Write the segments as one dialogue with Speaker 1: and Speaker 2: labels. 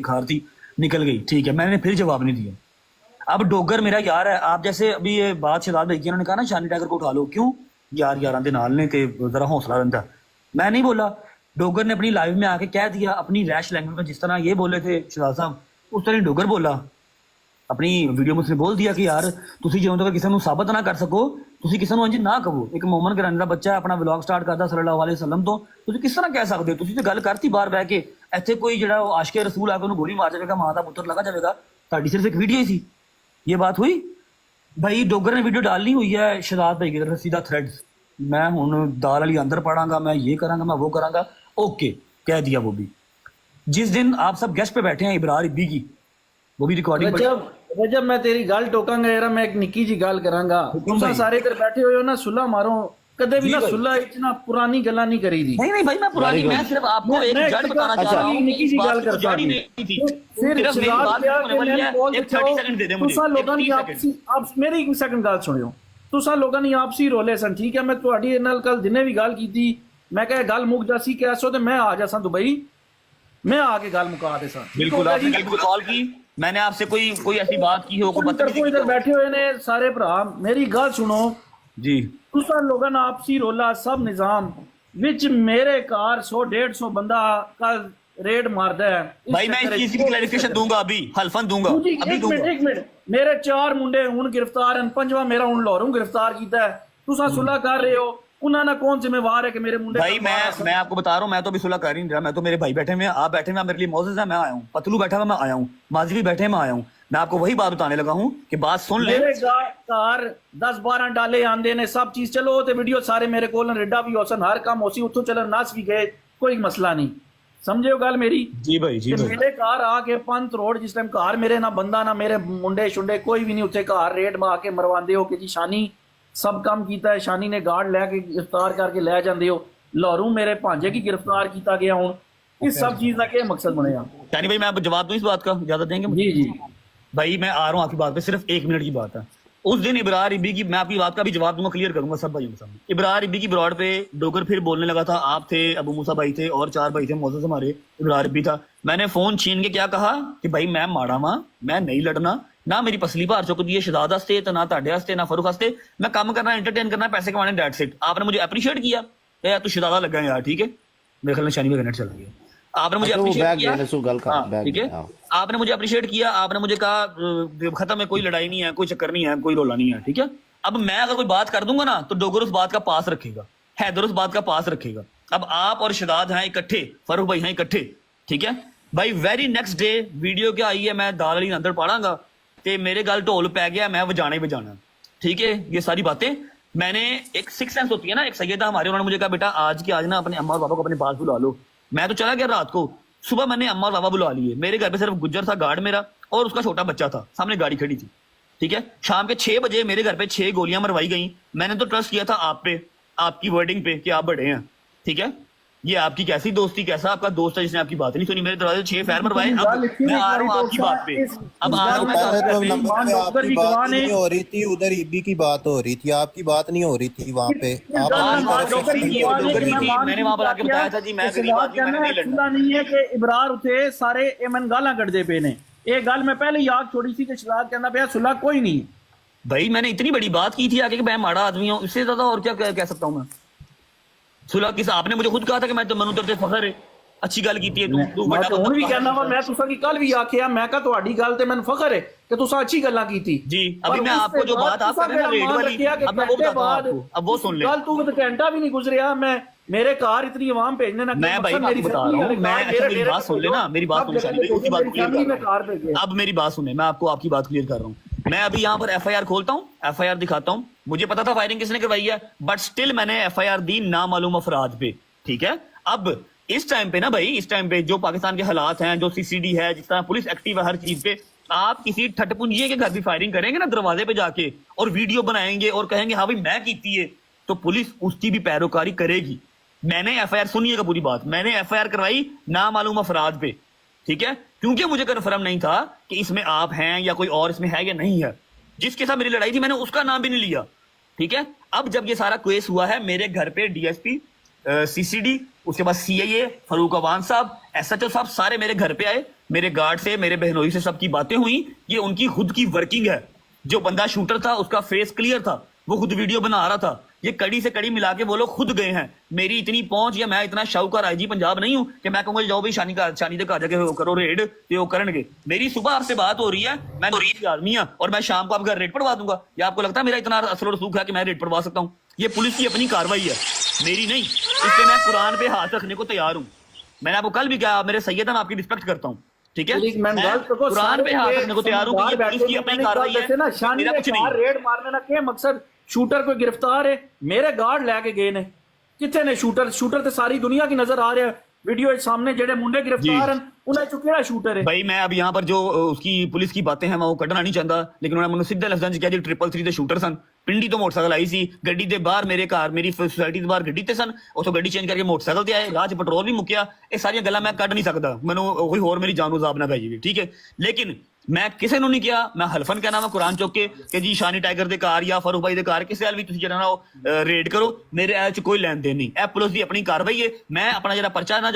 Speaker 1: खार थी, निकल गई, ठीक है, मैंने फिर जवाब नहीं दिया। अब डोगर मेरा यार है, आप जैसे अभी ये बात शहजाद भाई की, उन्होंने कहा ना शानी टाइगर को उठा लो, क्यों यार यार दे नाल ने ते जरा हौसला रहा। मैं नहीं बोला, डोगर ने अपनी लाइव में आके कह दिया अपनी रैश लैंग्वेज में, जिस तरह ये बोले थे शहजाद साहब उस तरह डोगर बोला अपनी वीडियो में। उसने बोल दिया कि यार तुसी ਜਦੋਂ तक ਕਿਸੇ ਨੂੰ ਸਾਬਤ ਨਾ ਕਰ ਸਕੋ ਤੁਸੀਂ ਕਿਸੇ ਨੂੰ ਇੰਜ ਨਾ ਕਹੋ। ਇੱਕ ਮੂਮਨ ਘਰਾਣੇ ਦਾ ਬੱਚਾ ਆਪਣਾ ਵਲੌਗ ਸਟਾਰਟ ਕਰਦਾ ਸੱਲੱਲਾਹੁ ਅਲੈਹਿ ਵਸੱਲਮ ਤੋਂ, ਤੁਸੀਂ ਕਿਸ ਤਰ੍ਹਾਂ ਕਹਿ ਸਕਦੇ ਹੋ? ਤੁਸੀਂ ਤੇ ਗੱਲ ਕਰਤੀ ਬਾਹਰ ਬਹਿ ਕੇ, ਇੱਥੇ ਕੋਈ ਜਿਹੜਾ ਉਹ ਆਸ਼ਕੇ ਰਸੂਲ ਆ ਕੇ ਉਹਨੂੰ ਗੋਲੀ ਮਾਰ ਜਾਵੇਗਾ, ਮਾਂ ਦਾ ਪੁੱਤਰ ਲਗਾ ਜਾਵੇਗਾ, ਤੁਹਾਡੀ ਸਿਰਫ ਇੱਕ ਵੀਡੀਓ ਹੀ ਸੀ। ये बात हुई भाई, डोगर ने वीडियो डालनी हुई है शहजाद भाई की तरफ सीधा थ्रेड्स, मैं हुन दाल वाली अंदर पढ़ांगा, मैं ये करांगा, मैं वो करांगा, ओके कह दिया। वो भी जिस दिन आप सब गेस्ट पे बैठे हैं इब्रार इब्बी की, वो भी रिकॉर्डिंग
Speaker 2: रजब मैं तेरी गल टोकांगा यार, मैं एक निक्की जी गल करांगा। तुम सारे इधर बैठे हुए हो ना, सुलह मारो कदे भी ना, सुलह इतना पुरानी गल्ला नहीं करी दी।
Speaker 1: नहीं भाई मैं पुरानी, मैं सिर्फ आपको एक जड़ बताना चाह रहा हूं,
Speaker 2: निक्की जी गल करता हूं। फिर शहजाद क्या कि मैंने बोल
Speaker 1: एक 30 सेकंड दे दे मुझे,
Speaker 2: तुसा लोगां दी आपसी, आप मेरी एक सेकंड गल सुनियो, तुसा लोगां दी आपसी रोले सन, ठीक है। मैं तुहाडी नाल कल दिने भी गल कीती, मैं कहा गल मुक जासी कैसो ते मैं आ जासा दुबई, मैं आके गल मुका दे सा।
Speaker 1: बिल्कुल आपने कल कॉल की, मैंने आपसे कोई ऐसी बात की हो, कोई बदतमीजी
Speaker 2: इधर बैठे हुए ने सारे भरा, मेरी गल सुनो
Speaker 1: जी।
Speaker 2: तुसा लोगन आपसी रोला सब निजाम विच मेरे कार 100-150 बंदा का रेड मारदा है
Speaker 1: भाई, मैं इस चीज की क्लैरिफिकेशन दूंगा, अभी हल्फन दूंगा, अभी दूंगा।
Speaker 2: एक मिनट, मेरे 4 मुंडे हुन गिरफ्तार हैं, 5वां मेरा हुन लाहौरों गिरफ्तार कीता है। तुसा सुलह कर रहे हो, उन्होंने कौन जिम्मेवार है कि मेरे मुंडे?
Speaker 1: भाई मैं आपको बता रहा हूँ, मैं तो अभी सुलह कर ही नहीं रहा, मैं तो मेरे भाई बैठे हुए हैं, आप बैठे हुए, मेरे लिए मोज़ेज़ है, मैं आया हूँ, पतलू बैठा हुआ मैं आया हूँ, माजी भी बैठे मैं आया हूँ। मैं आपको वही बात बताने लगा हूँ कि बात सुन ले।
Speaker 2: मेरे कार 10-12 डाले आंदे ने, सब चीज चलो ते वीडियो सारे मेरे कोल रेडा भी होसन, हर काम होसी, उठो चलन नस भी गए, कोई मसला नहीं, समझे हो गल मेरी?
Speaker 1: जी भाई जी भाई।
Speaker 2: मेरे कार आके पंत रोड जिस टाइम कार मेरे ना बंदा ना मेरे मुंडे शुंडे कोई भी नहीं, उत्थे कार रेड मार के मरवांदे हो कि जी शानी सब काम कीता है, शानी ने गार्ड लैके गिरफ्तार करके लै जांदे हो, लाहौरों मेरे भांजे की गिरफ्तार किया गया हूं, इस सब चीज का क्या मकसद बनेगा?
Speaker 1: शानी भाई मैं आप जवाब दूं इस बात का, इजाजत देंगे?
Speaker 2: जी जी
Speaker 1: भाई मैं आ रहा हूँ आपकी बात पे, सिर्फ 1 मिनट की बात है। उस दिन इब्रार इब्बी की, मैं आपकी बात का भी जवाब दूंगा, क्लियर करूंगा सब भाइयों के सामने। इब्रार इब्बी की ब्रॉड पे डोगर फिर बोलने लगा था, आप थे, अबू मूसा भाई थे और 4 भाई थे, मोज़ेज़ हमारे, इब्रार इब्बी था। मैंने फोन छीन के क्या कहा कि भाई मैं माड़ा वा, मैं नहीं लड़ना, ना मेरी पसली भार चुकती है शहजाद हस्ते, ना ताडे हस्ते, ना फरूख हस्ते, मैं काम करना, एंटरटेन करना, पैसे कमाने, डेट्स इट। आपने मुझे अप्रिशिएट किया, यार तू शहजादा लगा यार, ठीक है, मेरे ख्याल में शानी में चला गया, आपने मुझे अप्रिशिएट किया, ठीक है, आपने मुझे अप्रिशिएट किया, आपने मुझे कहा खत्म है, कोई लड़ाई नहीं है, कोई चक्कर नहीं है, कोई रोला नहीं है, ठीक है। अब मैं अगर कोई बात कर दूंगा ना तो डोगर उस बात का पास रखेगा, हैदर उस बात का पास रखेगा। अब आप और शहजाद हैं इकट्ठे, फरूख भाई हैं इकट्ठे, ठीक है भाई। वेरी नेक्स्ट डे वीडियो क्या आई है, मैं दाल वाली अंदर पाड़ांगा ते मेरे गल ढोल पै गया, मैं बजाना ही बजाना, ठीक है। ये सारी बातें मैंने, एक सिक्स सेंस होती है ना, एक सैयदा हमारे, उन्होंने मुझे कहा बेटा आज की आज ना अपने अम्मा और पापा को अपने पास बुला लो। मैं तो चला गया रात को, सुबह मैंने अम्मा और पापा बुला लिए, मेरे घर पे सिर्फ गुज्जर था गार्ड मेरा और उसका छोटा बच्चा था, सामने गाड़ी खड़ी थी, ठीक है। शाम के 6 बजे मेरे घर पे 6 गोलियां मरवाई गई। मैंने तो ट्रस्ट किया था आप पे, आपकी वर्डिंग पे कि आप बड़े हैं, ठीक है। ये आपकी कैसी दोस्ती, कैसा आपका दोस्त है जिसने आपकी बात नहीं सुनी, मेरे दरवाजे 6 फायर मरवाए। अब मैं आ रहा हूँ आपकी बात पे, अब आ रहा हूँ
Speaker 3: आपकी बात नहीं हो रही थी, उधर इब्बी की बात हो रही थी, आपकी बात नहीं हो रही थी वहाँ पे।
Speaker 1: मैंने वहां पर आके बताया था जी मैं गरीब आदमी, मैंने नहीं लड़ना
Speaker 2: नहीं है कि इब्रार उठे सारे एमन गाला कटदे पे ने। एक गल मैं पहले याद छोड़ी थी कि शहजाद कहना पे सुलह कोई नहीं।
Speaker 1: भाई मैंने इतनी बड़ी बात की थी आगे कि मैं माड़ा आदमी हूँ, इससे ज्यादा और क्या कह सकता हूँ मैं? सुलह किस, आपने मुझे खुद कहा था कि मैं तो मनु तेरे फखर है, अच्छी गल की थी तू बड़ा
Speaker 2: हुन भी कहना वा, मैं तुसा की कल भी आखिया, मैं कहा ਤੁਹਾਡੀ ਗੱਲ ਤੇ ਮੈਨੂੰ फखर है कि तुसा अच्छी गल्ला की थी
Speaker 1: जी। अभी मैं आपको जो बात आप कर रहे हैं रेड वाली, अब मैं वो बताता हूं आपको, अब वो सुन ले।
Speaker 2: कल तू तो घंटा भी नहीं गुजरिया, मैं मेरे कार इतनी आवाम भेजने ना,
Speaker 1: मैं भाई आपको बता रहा हूं, मैं मेरी बात सुन ले ना, मेरी बात सुन, उसकी बात क्लियर कर रहा हूं। अब मेरी बात सुने, मैं आपको आपकी बात क्लियर कर रहा हूं। मैं अभी यहाँ पर एफआईआर खोलता हूँ, एफआईआर दिखाता हूँ, मुझे पता था फायरिंग किसने करवाई है, बट स्टिल मैंने एफआईआर दी नामालूम अफराद पे, ठीक है। अब इस टाइम पे ना भाई, इस टाइम पे जो पाकिस्तान के हालात हैं, जो सीसीडी है, जिस तरह पुलिस एक्टिव है हर चीज पे, आप किसी ठटपुंजिये के घर भी फायरिंग करेंगे ना दरवाजे पे जाके और वीडियो बनाएंगे और कहेंगे हाँ भाई मैं कीती है, तो पुलिस उसकी भी पैरोकारी करेगी। मैंने एफआईआर, सुनिएगा पूरी बात, मैंने एफआईआर करवाई नामालूम अफराद पे, ठीक है, क्योंकि मुझे कन्फर्म नहीं था कि इसमें आप हैं या कोई और इसमें है या नहीं है। जिसके साथ मेरी लड़ाई थी मैंने उसका नाम भी नहीं लिया, ठीक है। अब जब ये सारा केस हुआ है, मेरे घर पे डीएसपी, सीसीडी, उसके बाद सीआईए, फरूक अवान साहब, एसएचओ साहब सारे मेरे घर पे आए, मेरे गार्ड से, मेरे बहनोई से सबकी बातें हुई, ये उनकी खुद की वर्किंग है। जो बंदा शूटर था उसका फेस क्लियर था, वो खुद वीडियो बना रहा था। ये कड़ी से कड़ी मिला के वो लोग खुद गए हैं। मेरी इतनी पहुंच या मैं इतना शाहूकार आईजी पंजाब नहीं हूं कि मैं कहूंगा जाओ भाई शानी दे घर जाके वो करो रेड, ते वो करनगे। मेरी सुबह आपसे बात हो रही है, मैं आदमी हूं और मैं शाम को आपका रेड पड़वा दूंगा। या आपको लगता है मेरा इतना असर और रसूख है कि मैं रेड पड़वा सकता हूँ? ये पुलिस की अपनी कार्रवाई है, मेरी नहीं। इसलिए मैं कुरान पे हाथ रखने को तैयार हूँ। मैंने आपको कल भी कहा, मेरे सैयद, मैं आपकी रिस्पेक्ट करता हूँ, ठीक है? मैं कुरान पे हाथ रखने को तैयार हूँ कि ये पुलिस की अपनी कार्रवाई है, मेरा कुछ नहीं।
Speaker 2: रेड मारने ना क्या मकसद? शूटर कोई गिरफ्तार है, मेरे गार्ड लैके गए ने, कितने ने शूटर? शूटर तो सारी दुनिया की नजर आ रहा है, वीडियो सामने जेडे मुंडे गिरफ्तार हैं उन्हें चुकेड़ा शूटर है।
Speaker 1: भाई मैं अब यहाँ पर जो उसकी पुलिस की बातें हैं मैं वो कढ़ना नहीं चाहता, लेकिन उन्होंने मैंने सीधे लफ्ज़ां च कहा जी 333 ਦੇ ਸ਼ੂਟਰ ਸਨ। ਪਿੰਡੀ ਤੋਂ ਮੋਟਰਸਾਈਕਲ ਆਈ ਸੀ, ਗੱਡੀ ਦੇ ਬਾਹਰ ਮੇਰੇ ਘਰ ਮੇਰੀ ਸੋਸਾਇਟੀ ਦੇ ਬਾਹਰ ਗੱਡੀ ਤੇ ਸਨ, ਉਥੋਂ ਗੱਡੀ ਚੇਂਜ ਕਰਕੇ ਮੋਟਰਸਾਈਕਲ ਤੇ ਆਏ, ਰਾਹ 'ਚ ਪੈਟਰੋਲ ਵੀ ਮੁੱਕਿਆ। ਇਹ ਸਾਰੀਆਂ ਗੱਲਾਂ ਮੈਂ ਕੱਢ ਨਹੀਂ ਸਕਦਾ, ਮੈਨੂੰ ਕੋਈ ਹੋਰ ਮੇਰੀ ਜਾਨ ਨੂੰ ਜ਼ਾਬ ਨਾ ਪੈ ਜਾਵੇ, ਠੀਕ ਹੈ? ਲੇਕਿਨ ਮੈਂ ਕਿਸੇ ਨੂੰ ਨਹੀਂ ਕਿਹਾ, ਮੈਂ ਹਲਫਨ ਕਹਿਣਾ ਵਾ ਕੁਰਾਨ ਚੁੱਕ ਕੇ ਕਿ ਜੀ ਸ਼ਾਨੀ ਟਾਈਗਰ ਦੇ ਘਰ ਜਾਂ ਫਾਰੂਕ ਭਾਈ ਦੇ ਘਰ ਕਿਸੇ ਹਾਲ ਵੀ ਤੁਸੀਂ ਜਿਹੜਾ ਨਾ ਉਹ ਰੇਡ ਕਰੋ, ਮੇਰੇ ਇਹ 'ਚ ਕੋਈ ਲੈਣ ਦੇਣ ਨਹੀਂ। ਇਹ ਪੁਲਿਸ ਦੀ ਆਪਣੀ ਕਾਰਵਾਈ ਹੈ। ਮੈਂ ਆਪਣਾ ਜਿਹੜਾ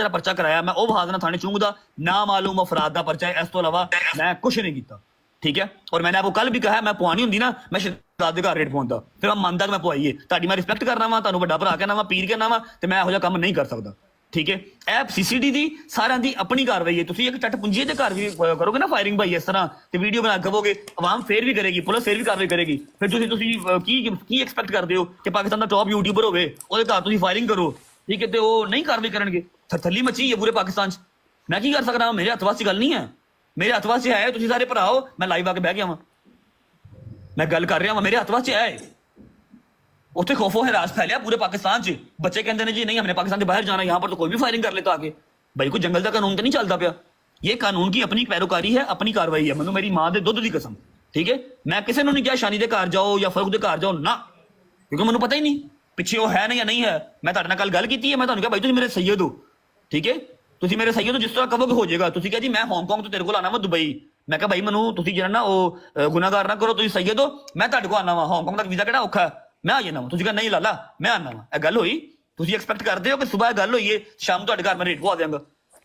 Speaker 1: ਪਰਚਾ ਕਰਾਇਆ ਮੈਂ ਉਹ ਬਹਾ ਦੇਣਾ ਥਾਣੇ ਚੂੰਗਦਾ ਨਾ ਮਾਲੂਮ ਅਫਰਾਦ ਦਾ ਪਰਚਾ ਹੈ, ਇਸ ਤੋਂ ਇਲਾਵਾ ਮੈਂ ਕੁਝ नहीं ਕੀਤਾ, ठीक है? और मैंने आपको कल भी कहा, मैं पुआनी होंगी ना मैं शहजाद के घर रेड पहुंचता, फिर मैं मानता कि मैं पुआई है। ताड़ी मैं रिस्पेक्ट करना वा, तुहानू वड्डा भरा कहना वा, पीर कहना वा, ते मैं ਇਹੋ ਜਿਹਾ ਕੰਮ नहीं कर सकता, ठीक है? ਇਹ ਸੀਸੀਡੀ ਦੀ ਸਾਰਿਆਂ ਦੀ ਆਪਣੀ ਕਾਰਵਾਈ ਹੈ। ਤੁਸੀਂ ਇੱਕ ਟੱਟ ਪੁੰਜੀਏ ਦੇ ਘਰ ਵੀ ਕਰੋਗੇ ਨਾ ਫਾਇਰਿੰਗ ਭਾਈ ਇਸ ਤਰ੍ਹਾਂ ਤੇ ਵੀਡੀਓ ਬਣਾ ਕੇ ਕਹੋਗੇ, ਆਵਾਮ ਫੇਰ ਵੀ ਕਰੇਗੀ, ਪੁਲਿਸ ਫੇਰ ਵੀ ਕਾਰਵਾਈ ਕਰੇਗੀ। ਫਿਰ ਤੁਸੀਂ ਕੀ ਐਕਸਪੈਕਟ ਕਰਦੇ ਹੋ ਕਿ ਪਾਕਿਸਤਾਨ ਦਾ ਟੌਪ ਯੂਟਿਊਬਰ ਹੋਵੇ, ਉਹਦੇ ਘਰ ਤੁਸੀਂ ਫਾਇਰਿੰਗ ਕਰੋ, ਠੀਕ ਹੈ? ਤੇ ਉਹ ਨਹੀਂ ਕਾਰਵਾਈ ਕਰਨਗੇ। ਥੱਲੀ ਮੱਚੀ ਹੈ ਪੂਰੇ ਪਾਕਿਸਤਾਨ 'ਚ। ਮੈਂ ਕੀ ਕਰ ਸਕਦਾ? ਮੇਰੇ ਹੱਥ ਵਾਸੀ ਗੱਲ ਨਹੀਂ ਹੈ, ਮੇਰੇ ਹੱਥ ਵਾਸੀ ਹੈ। ਤੁਸੀਂ ਸਾਰੇ ਭਰਾ ਹੋ, ਮੈਂ ਲਾਈਵ ਆ ਕੇ ਬਹਿ ਗਿਆ ਵਾਂ, मैं गल कर रहा हूं, मेरे हथ वाच है। उत्थे खौफो हरास फैलिया पूरे पाकिस्तान च। बच्चे कहते हैं जी नहीं हमने पाकिस्तान के बाहर जाना, यहां पर तो कोई भी फायरिंग कर लेता आगे। भाई कोई जंगल का कानून तो नहीं चलता पाया? ये कानून की अपनी पैरोकारी है, अपनी कार्रवाई है। मैनू मेरी मां दे दुध दी कसम, ठीक है? मैं किसी ने नहीं कहा शानी दे घर जाओ या फरूक दे घर जाओ ना, क्योंकि मैनू पता ही नहीं पिछे वो है नहीं या नहीं है। मैं तुहाडे नाल कल गल कीती है, मैं तुहानू कहा भाई तुसीं मेरे सैयद हो, ठीक है? तुसीं मेरे सैयद हो, जिस तरह कहोगे हो जाएगा। तुसीं कहा जी मैं हांगकांग तो तेरे को आना वा दुबई। मैं कहा भाई मैनू तुसीं जिहड़ा ना वो गुनाहगार ना करो, तुसीं सैयद हो, मैं तुहाडे को आना वा, हांगकांग तक वीजा किहड़ा औखा है, मैं आ जाना वा। तुसीं कहा नहीं लाला मैं आना वा। ਇਹ ਗੱਲ ਹੋਈ? ਤੁਸੀਂ ਐਕਸਪੈਕਟ ਕਰਦੇ ਹੋ ਕਿ ਸਵੇਰ ਗੱਲ ਹੋਈ ਹੈ ਸ਼ਾਮ ਤੁਹਾਡੇ ਘਰ ਮੈਂ ਰੇਟ ਪਵਾ ਦਿਆਂਗਾ?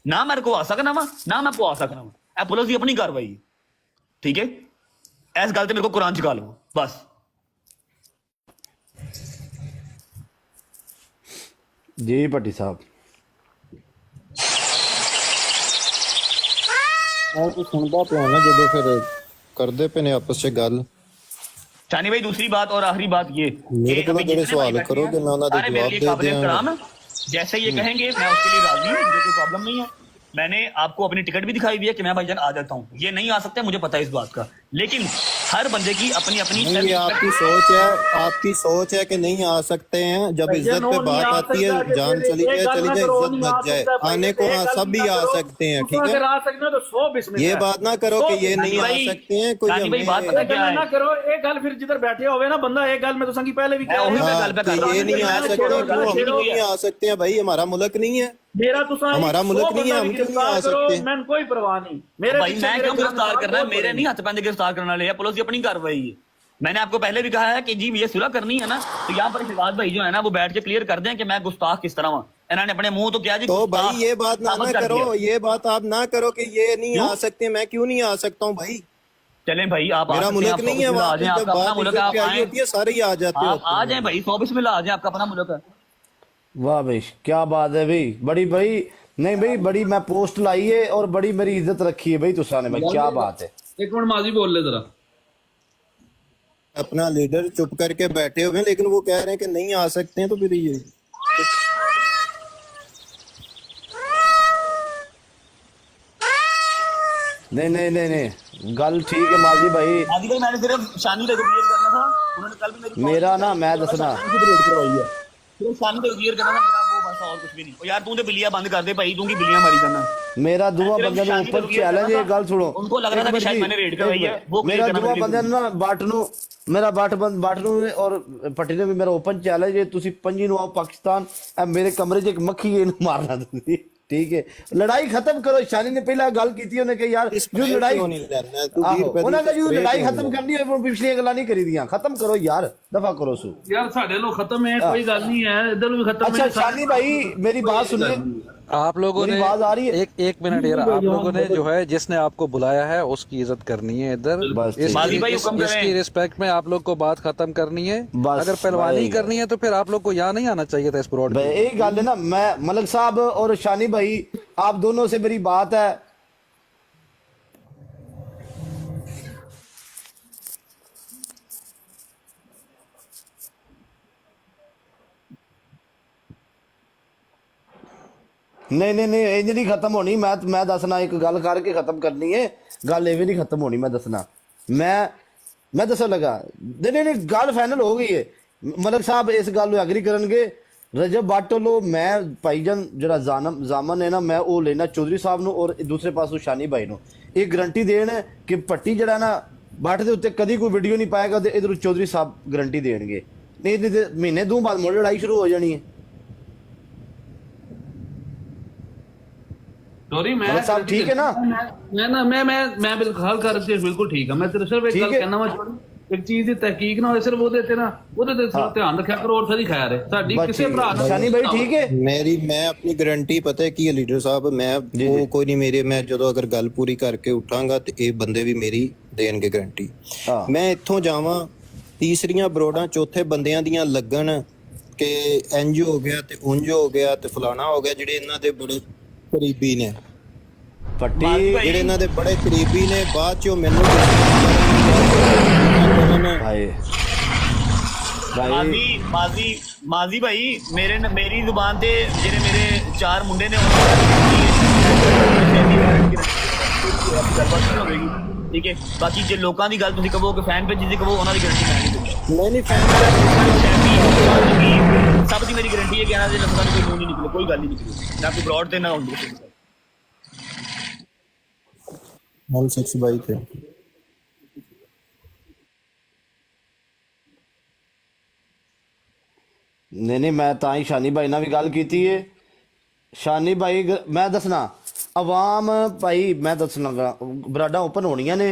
Speaker 1: ਨਾ ਮੇਰੇ ਕੋ ਆ ਸਕਣਾ ਵਾ, ਨਾ ਮੈਂ ਪਵਾ ਸਕਣਾ ਵਾ। ਇਹ ਪੁਲਿਸ ਦੀ ਆਪਣੀ ਕਾਰਵਾਈ ਹੈ, ਠੀਕ ਹੈ? ਇਸ ਗੱਲ ਤੇ ਮੇਰੇ ਕੋ ਕੁਰਾਨ ਚੁਕਾ ਲਵੋ ਬਸ।
Speaker 4: ਜੀ ਭੱਟੀ ਸਾਹਿਬ
Speaker 3: और तो सुनता पे ना जो फिर करते पे ने आपस में गल।
Speaker 1: शानी भाई दूसरी बात और आखिरी बात ये,
Speaker 3: मेरे को तो सवाल करो कि मैं उन्हें
Speaker 1: सारे मेरे लिए काबिल एहतराम है, जैसे ये कहेंगे मैं उसके लिए राजी हूँ, मुझे कोई प्रॉब्लम नहीं है। मैंने आपको अपनी टिकट भी दिखाई हुई है कि मैं भाईजान आ जाता हूँ। ये नहीं आ सकते, मुझे पता है इस बात का, लेकिन हर बंदे की अपनी अपनी
Speaker 3: नहीं, आपकी सोच है, आपकी सोच है कि नहीं आ सकते हैं। जब इज्जत पे बात आती है, जान चली जाए इज्जत बच जाए, आने को हाँ सब भी आ सकते हैं, ठीक है?
Speaker 2: आ सकते हो तो 100 बिस्मिल्लाह।
Speaker 3: ये बात ना करो कि ये नहीं आ सकते हैं। कोई
Speaker 2: ना करो एक गल, फिर जिधर बैठे होवे ना बंदा, एक गल मैं तुसां की पहले भी
Speaker 3: ये नहीं आ सकते, क्यों हम क्यों नहीं आ सकते हैं भाई? हमारा मुल्क नहीं है,
Speaker 2: मेरा तुसां
Speaker 3: हमारा मुल्क नहीं है, हम क्यों नहीं आ सकते?
Speaker 2: मैं कोई परवाह नहीं, मेरे
Speaker 1: भाई मैं क्यों गिरफ्तार करना है? मेरे नहीं हाथ पैंदे गिरफ्तार करने वाले हैं, पुलिस की अपनी कार्रवाई है। मैंने आपको पहले भी कहा है कि जी ये सुलह करनी है ना, तो यहाँ पर शहजाद भाई जो है ना वो बैठ के क्लियर कर दें कि मैं गुस्ताख किस तरह हूँ। इन्होंने अपने मुंह तो क्या जी,
Speaker 3: तो भाई ये बात ना करो, ये बात आप ना करो कि ये नहीं आ सकते। मैं क्यों नहीं आ सकता हूँ भाई?
Speaker 1: चलें भाई आप
Speaker 3: मेरा मुल्क नहीं है,
Speaker 1: आ जाए, आपका अपना मुल्क है, आप आए,
Speaker 3: सारे ही आ जाते हो,
Speaker 1: आ जाए भाई 100 बिस्मिल्लाह, आ जाए, आपका अपना मुल्क है।
Speaker 4: वाह भाई क्या बात है भाई, बड़ी भाई नहीं भाई बड़ी मैं पोस्ट लाई है और बड़ी मेरी इज्जत रखी है भाई तुसा ने, भाई क्या बात है।
Speaker 5: एक मिनट माजी बोल ले जरा।
Speaker 3: अपना लीडर चुप करके बैठे हुए हैं, लेकिन वो कह रहे हैं कि नहीं आ सकते हैं, तो फिर ये
Speaker 4: नहीं नहीं नहीं नहीं गल ठीक है माजी भाई।
Speaker 1: आदि भाई मैंने सिर्फ शानी को क्लियर करना था, उन्होंने कल भी मेरी
Speaker 4: मेरा ना मैं दसना
Speaker 1: सिर्फ शानी को क्लियर करना था मेरा, वो बस और कुछ भी नहीं। और यार तू तो बिल्लियां बंद कर दे भाई, तू की बिल्लियां मारी जाना।
Speaker 4: मेरा दुआ बंदे ने ऊपर चैलेंज है, गल सुनो।
Speaker 1: उनको लग रहा था कि शायद मैंने रेड करवाई है, वो
Speaker 4: मेरा दुआ बंदे ने ना मेरा बाट नू और पट्टी ने भी मेरा ओपन चैलेंज है, तुसी पंजी नु आओ पाकिस्तान, मेरे कमरे च एक मक्खी है मारना तुसी, ठीक है? लड़ाई खत्म करो। शानी ने पहला गल की थी, उन्हें कहा यार जो लड़ाई उन्हें कहा जो लड़ाई खत्म करनी है वो पिछली गल्लां नहीं करी दियां, खत्म करो यार, दफा करो सु
Speaker 5: यार साडे लो खत्म है, कोई गल नहीं है, इधर भी खत्म है।
Speaker 4: अच्छा शानी भाई मेरी बात सुनिए,
Speaker 5: आप लोगों
Speaker 4: मेरी
Speaker 5: ने
Speaker 4: आवाज आ रही है?
Speaker 5: एक मिनट यार, आप लोगों ने जो है जिसने आपको बुलाया है उसकी इज्जत करनी है इधर।
Speaker 4: बस ठीक है।
Speaker 1: माजी भाई हुक्म
Speaker 5: इसकी
Speaker 1: करें।
Speaker 5: रिस्पेक्ट में आप लोग को बात खत्म करनी है।
Speaker 4: बस
Speaker 5: अगर पहलवानी
Speaker 4: भाई।
Speaker 5: करनी है तो फिर आप लोग को यहाँ नहीं आना चाहिए था इस ब्रॉड
Speaker 4: भाई यही गल है ना, मैं मलक साहब और शानी भाई आप दोनों से मेरी बात है, नहीं नहीं नहीं इंज नहीं खत्म होनी। मैं दसना एक गल करके खत्म करनी है, गल एवं नहीं खत्म होनी। मैं दसना मैं दसन लगा, नहीं नहीं नहीं गल फाइनल हो गई है। मलक साहब इस गल एग्री करनगे। रजब भट्ट लो मैं भाईजान जरा जामन है ना, मैं वो लेना चौधरी साहब नु और दूसरे पासों शानी भाई नु ये गारंटी देन कि पट्टी जरा ना भट्ट के उत्ते कदी कोई वीडियो नहीं पाएगा तो इधर चौधरी साहब गारंटी देंगे, नहीं तो महीने दो बाद मुड़ लड़ाई शुरू हो जानी है।
Speaker 2: सॉरी मैं
Speaker 4: मलक साहब ठीक है ना?
Speaker 2: मैं बिल्कुल हाल कर बिल्कुल ठीक है। मैं तेरे सिर्फ एक
Speaker 4: ठीक
Speaker 2: गल
Speaker 4: है।
Speaker 2: कहना वा छोड़, एक चीज ਦੀ ਤਹਿਕੀਕ ਨਾ ਹੋਏ ਸਿਰਫ ਉਹਦੇ ਤੇ ਨਾ ਉਹਦੇ ਤੇ ਸਿਰਫ ਧਿਆਨ ਰੱਖਿਆ ਕਰੋ, और सारी खैर है साडी
Speaker 4: बस
Speaker 2: ਕਿਸੇ
Speaker 4: ठीक
Speaker 2: ਭਰਾ
Speaker 4: है।
Speaker 2: ਨਾਲ
Speaker 4: शानी भाई ठीक है?
Speaker 3: मैं अपनी गारंटी पता है की है लीडर साहब, मैं वो कोई नहीं मेरे, मैं जो अगर गल पूरी करके उठांगा तो ये बंदे भी मेरी देणगे गारंटी।
Speaker 4: हाँ।
Speaker 3: मैं इत्थों जावां तीसरियां बरोडां चौथे बंदियां दियां लगन कि इंज हो गया ते उंज हो गया ते फलाना हो गया, ਜਿਹੜੇ ਇਹਨਾਂ ਦੇ ਬੜੇ ਕਰੀਬੀ ਨੇ,
Speaker 4: पट्टी
Speaker 3: ਜਿਹੜੇ ਇਹਨਾਂ ਦੇ ਬੜੇ ਕਰੀਬੀ ਨੇ, ਬਾਅਦ ਚੋਂ ਮੈਨੂੰ
Speaker 4: भाई भाई
Speaker 1: माजी भाई मेरी जुबान ते जेरे मेरे चार मुंडे ने ठीक है। बाकी जे लोकां दी गल तुसीं कहो कि फैन पेज दी कहो उन्हां दी गारंटी मैं नहीं दूंगा। सब दी मेरी गारंटी है कि इन्हां दे लफ्ज़ां च कोई मूंह नहीं निकले, कोई गल नहीं निकली, ना कोई ब्रॉड ते ना हुंदी।
Speaker 3: हम 6 बाई थे।
Speaker 4: नहीं नहीं मैं ਤਾਂ ਹੀ ਸ਼ਾਨੀ ਭਾਈ ਨਾਲ ਵੀ ਗੱਲ ਕੀਤੀ ਹੈ। ਸ਼ਾਨੀ ਭਾਈ ਮੈਂ ਦੱਸਣਾ ਆਵਾਮ ਭਾਈ, ਮੈਂ ਦੱਸਣਾ ਬਰਾਡਾਂ ਓਪਨ ਹੋਣੀਆਂ ਨੇ,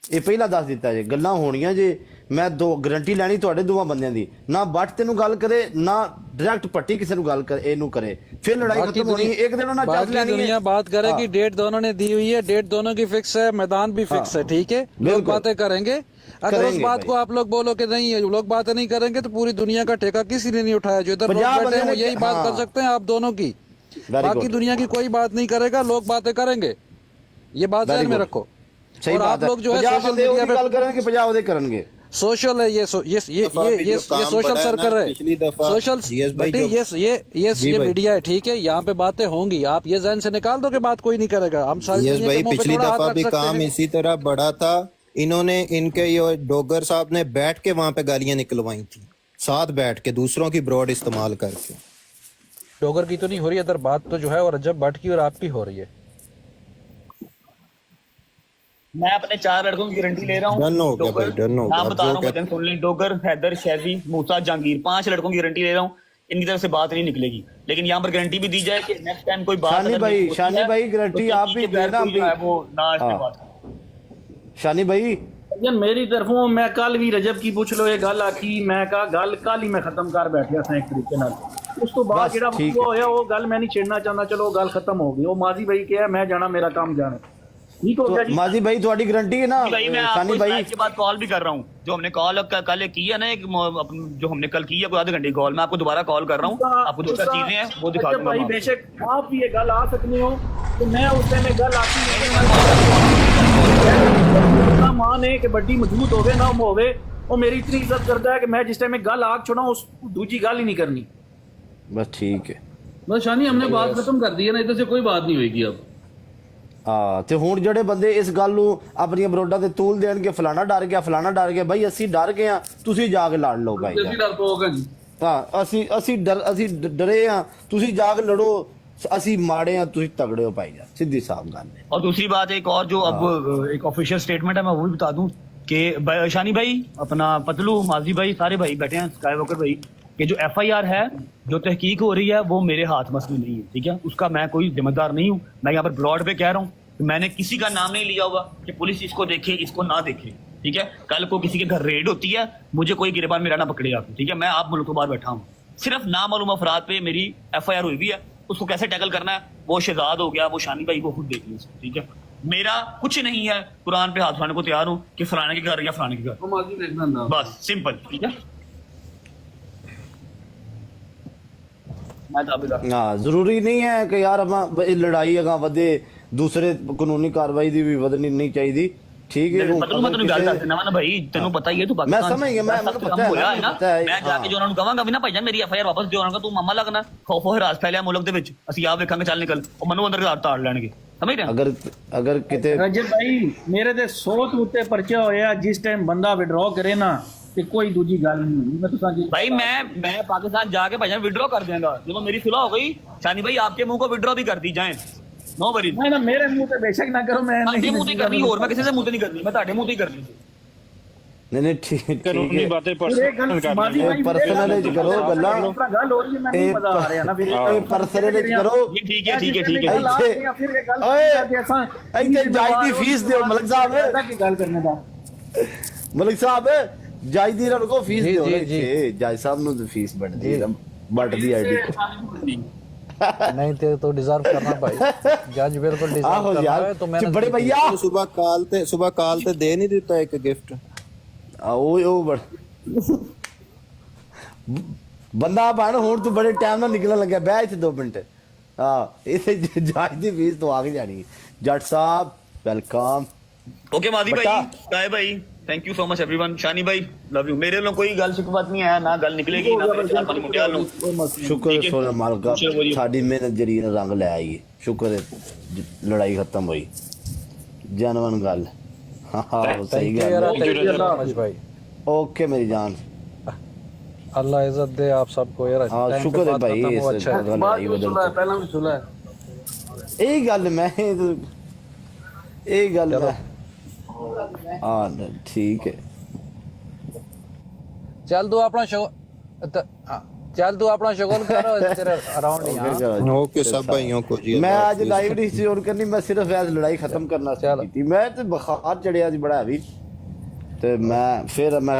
Speaker 4: ਇਹ ਪਹਿਲਾਂ ਦੱਸ ਦਿੱਤਾ ਜੇ ਗੱਲਾਂ ਹੋਣੀਆਂ ਜੇ। ਮੈਂ ਦੋ ਗਾਰੰਟੀ ਲੈਣੀ ਤੁਹਾਡੇ ਦੋਵਾਂ ਬੰਦਿਆਂ ਦੀ, ਨਾ ਬੱਟ ਤੈਨੂੰ ਗੱਲ ਕਰੇ ਨਾ डायरेक्ट पट्टी किसी को गल कर एनू करे, फिर लड़ाई खत्म होनी है। एक दिन ना चार्ज लेनी है।
Speaker 5: दुनिया बात करे कि डेट दोनों ने दी हुई है, डेट दोनों की फिक्स है, मैदान भी फिक्स है, ठीक है, लोग बातें करेंगे। अगर उस बात को आप लोग बोलो कि नहीं लोग बातें नहीं करेंगे तो पूरी दुनिया का ठेका किसी ने नहीं उठाया। जो इधर लोग बैठे हैं वो यही बात कर सकते हैं आप दोनों की, बाकी दुनिया की कोई बात नहीं करेगा, लोग बातें करेंगे, ये बात ध्यान में रखो। और आप लोग जो है सोशल मीडिया पे
Speaker 4: गल करेंगे 50 ओदे करेंगे,
Speaker 5: सोशल है ये सोशल सर्कल है, सोशल ये मीडिया है, ठीक है, यहाँ पे बातें होंगी, आप ये जहन से निकाल दो कि बात कोई नहीं करेगा। हम
Speaker 3: भाई पिछली दफा भी काम इसी तरह बढ़ा था, इन्होंने इनके ये डोगर साहब ने बैठ के वहां पे गालियां निकलवाई थी, साथ बैठ के दूसरों की ब्रॉड इस्तेमाल करके।
Speaker 5: डोगर की तो नहीं हो रही इधर बात, तो जो है और रजब भट्ट की और आपकी हो रही है।
Speaker 1: मैं अपने 4 लड़कों की गारंटी ले रहा हूँ।
Speaker 3: डन हो गया भाई, डन हो गया।
Speaker 1: नाम बता रहा हूँ, वतन सुन लें, डोगर, हैदर, शैजी, मूसा, जहांगीर, 5 लड़कों की गारंटी ले रहा हूँ। इनकी तरफ से बात नहीं निकलेगी, लेकिन यहाँ पर गारंटी भी दी जाए कि नेक्स्ट टाइम कोई बात
Speaker 4: शानी भाई गारंटी आप भी देना,
Speaker 1: वो ना बात।
Speaker 4: शानी भाई
Speaker 2: ये मेरी तरफों मैं कल भी रजब की पूछ लो ये गल आखी, मैं कहा गल कल ही मैं खत्म कर बैठिया था एक तरीके नाल। उस तो बाद जेड़ा होया वो गल मैं नहीं छेड़ना चाहता, चलो गल खत्म हो गई। वो माजी भाई क्या है, मैं जाना मेरा काम जाना, ठीक हो गया जी।
Speaker 4: माजी भाई थोड़ी गारंटी है ना
Speaker 1: भाई मैं
Speaker 4: शानी भाई
Speaker 1: के बाद कॉल भी कर रहा हूँ, जो हमने कॉल कल की है ना, जो हमने कल की है कोई आधे घंटे कॉल, मैं आपको दोबारा कॉल कर रहा हूँ, आपको जो चीजें हैं वो दिखा दूंगा।
Speaker 2: भाई बेशक आप भी ये गल आ सकते हो, तो मैं उस टाइम गल आती मान है कि बड़ी मजबूत होवे ना होवे, वो मेरी इतनी इज्जत करता है कि मैं जिस टाइम में गल आग छोड़ा उस दूसरी गल ही नहीं करनी।
Speaker 4: बस ठीक है,
Speaker 2: बस शानी हमने बात खत्म कर दी है ना, इधर से कोई बात नहीं होगी अब।
Speaker 4: हाँ ਤੇ ਹੁਣ ਜਿਹੜੇ ਬੰਦੇ ਇਸ ਗੱਲ ਨੂੰ ਆਪਣੀਆਂ ਬਰੋਡਾਂ ਤੇ ਤੂਲ ਦੇਣਗੇ, ਫਲਾਣਾ ਡਰ ਗਿਆ ਫਲਾਣਾ ਡਰ ਗਿਆ, ਭਾਈ ਅਸੀਂ ਡਰ ਗਏ ਆ, ਤੁਸੀਂ ਜਾ ਕੇ ਲੜ ਲਓ ਭਾਈ।
Speaker 2: ਅਸੀਂ ਡਰ ਪੋਗਾ ਜੀ,
Speaker 4: ਹਾਂ ਅਸੀਂ ਡਰੇ ਆ, ਤੁਸੀਂ ਜਾ ਕੇ ਲੜੋ, ਅਸੀਂ ਮਾੜੇ ਆ ਤੁਸੀਂ ਤਗੜੇ ਹੋ ਭਾਈ, सीधी साफ गल है।
Speaker 1: और दूसरी बात एक और जो अब एक ऑफिशियल स्टेटमेंट है, मैं वो भी बता दूं कि शानी भाई, अपना पतलू, माजी भाई, सारे भाई बैठे हैं, स्काई वॉकर भाई, कि जो FIR है, जो तहकीक हो रही है, वो मेरे हाथ मसले नहीं है, ठीक है, उसका मैं कोई जिम्मेदार नहीं हूँ। मैं यहाँ पर ब्रॉड पे कह रहा हूँ कि मैंने किसी का नाम नहीं लिया होगा कि पुलिस इसको देखे इसको ना देखे, ठीक है। कल को किसी के घर रेड होती है, मुझे कोई गिरबान मेरा ना पकड़ेगा, ठीक है। मैं आप मुल्क के बाहर बैठा हूँ, सिर्फ नामालूम अफराद पे मेरी FIR हुई हुई है, उसको कैसे टैकल करना है वो शहजाद हो गया, वो शानी भाई को खुद देख लीजिए, ठीक है। मेरा कुछ नहीं है, कुरान पे हाथ उठाने को तैयार हूँ कि फलाने के घर या फलाने के घर, बस सिंपल, ठीक है। मैं तो
Speaker 4: हाँ जरूरी नहीं है कि यार हम लड़ाई अगर वधे दूसरे कानूनी कार्रवाई दी भी वधनी नहीं चाहिए, ठीक है।
Speaker 1: मतलब गल दस देना ना भाई, तेनू पता ही है, तू
Speaker 4: मैं समझ गया, मैं पता है ना,
Speaker 1: मैं जाके जो उन्होंने कहांगा भी ना भाईजान मेरी एफआईआर वापस दियो, उन्होंने तू मामा लगना खौफो हरास फैलिया मुल्क दे विच, ਅਸੀਂ ਆਪ ਵੇਖਾਂਗੇ ਚੱਲ ਨਿਕਲ ਉਹ ਮੈਨੂੰ ਅੰਦਰ ਤਾੜ ਲੈਣਗੇ, ਸਮਝ ਰਹੇ।
Speaker 4: अगर किते
Speaker 2: रजत भाई मेरे ते 100 ਤੋਂ ਉੱਤੇ ਪਰਚਾ ਹੋਇਆ, ਜਿਸ ਟਾਈਮ ਬੰਦਾ ਵਿਡਰਾ ਕਰੇ ਨਾ ਤੇ ਕੋਈ ਦੂਜੀ ਗੱਲ ਨਹੀਂ ਹੁੰਦੀ। मैं तुसा
Speaker 1: भाई मैं पाकिस्तान जाके भाईजान विड्रॉ कर देगा जब मेरी सुलह हो गई, शानी भाई आपके मुंह को विड्रॉ भी कर दी जाए, नो वरी।
Speaker 2: नहीं ना मेरे मुंह पे बेशक ना करो, मैं
Speaker 1: ਤੁਹਾਡੇ ਮੂੰਹ ਤੇ ਕਰਨੀ, ਹੋਰ ਮੈਂ ਕਿਸੇ ਦੇ ਮੂੰਹ ਤੇ ਨਹੀਂ ਕਰਨੀ, ਮੈਂ ਤੁਹਾਡੇ ਮੂੰਹ ਤੇ ਹੀ ਕਰਨੀ।
Speaker 4: नहीं ठीक
Speaker 6: कानूनी
Speaker 4: है,
Speaker 6: बातें
Speaker 4: पर्सनल करो गल्ला,
Speaker 2: गल हो रही है, मैं नहीं मजा आ रहा ना फिर
Speaker 4: पर्सनल करो।
Speaker 1: जी ठीक है, ठीक है, ठीक है।
Speaker 4: ਇੱਥੇ ਜਾਇਜ਼ ਦੀ ਫੀਸ ਦਿਓ ਮਲਕ ਸਾਹਿਬ,
Speaker 2: की गल करने दा
Speaker 4: ਮਲਕ ਸਾਹਿਬ ਜਾਇਜ਼ ਦੀ ਇਹਨਾਂ ਨੂੰ ਫੀਸ
Speaker 5: ਜੀ,
Speaker 4: ਦਿਓ,
Speaker 5: ਜੀ, ਜੀ।
Speaker 4: ਜਾਇਜ਼ ਸਾਹਿਬ ਨੂੰ ਫੀਸ बढ़ती आईडी
Speaker 5: नहीं तो डिजर्व करना भाई, जज बिल्कुल डिजर्व
Speaker 4: आहो
Speaker 5: करना
Speaker 4: यार
Speaker 5: है, तो मैंने
Speaker 4: बड़े भैया
Speaker 3: सुबह काल ते दे नहीं देता एक गिफ्ट,
Speaker 4: ਉਹ ਬੜ ਬੰਦਾ ਬਣ ਹੁਣ ਤੂੰ ਬੜੇ ਟਾਈਮ ਨਾਲ ਨਿਕਲਣ ਲੱਗਿਆ, ਬਹਿ ਇੱਥੇ 2 ਮਿੰਟ। ਹਾਂ ਇਥੇ ਜੱਜ ਦੀ ਫੀਸ ਤੋਂ ਆ ਕੇ ਜਾਣੀ। ਜੱਟ ਸਾਹਿਬ ਵੈਲਕਮ।
Speaker 1: ओके मादी भाई, काय भाई, thank you so much everyone. शानी भाई लव यू। मेरे लोग कोई गल शिकवत नहीं है, ना गल निकलेगी, ना मेरे चार पांच मुंडियाल नु
Speaker 4: ਸ਼ੁਕਰ ਹੈ ਸੋਨਾ ਮਾਲਕਾ, ਸਾਡੀ ਮਿਹਨਤ ਜਿਹੜੀ ਨੇ ਰੰਗ ਲੈ ਆਈ। ਸ਼ੁਕਰ ਹੈ ਲੜਾਈ ਖਤਮ ਹੋਈ, ਜਨਵਨ ਗੱਲ। ਹਾਂ ਸਹੀ ਗੱਲ।
Speaker 5: भाई
Speaker 4: ओके मेरी जान,
Speaker 5: अल्लाह इज्जत दे आप सबको यार।
Speaker 4: हाँ
Speaker 5: टाइम पे
Speaker 4: शुक्र है
Speaker 5: बात
Speaker 4: भाई,
Speaker 5: खत्म हो,
Speaker 4: इस
Speaker 5: अच्छा है।
Speaker 2: बाद में सुना है, पहला भी सुना है।
Speaker 4: यही गल मैं यही गल मैं हाँ ठीक है।
Speaker 5: चल तू अपना चल तू अपना शुगल करो, तेरे अराउंड ही।
Speaker 3: ओके सब भाइयों को जी।
Speaker 4: मैं आज लाइव नहीं सी ऑन करनी, मैं सिर्फ ऐस लड़ाई खत्म करना चाहती थी। मैं तो बुखार चढ़िया सी बड़ा हैवी, ते मैं फिर मैं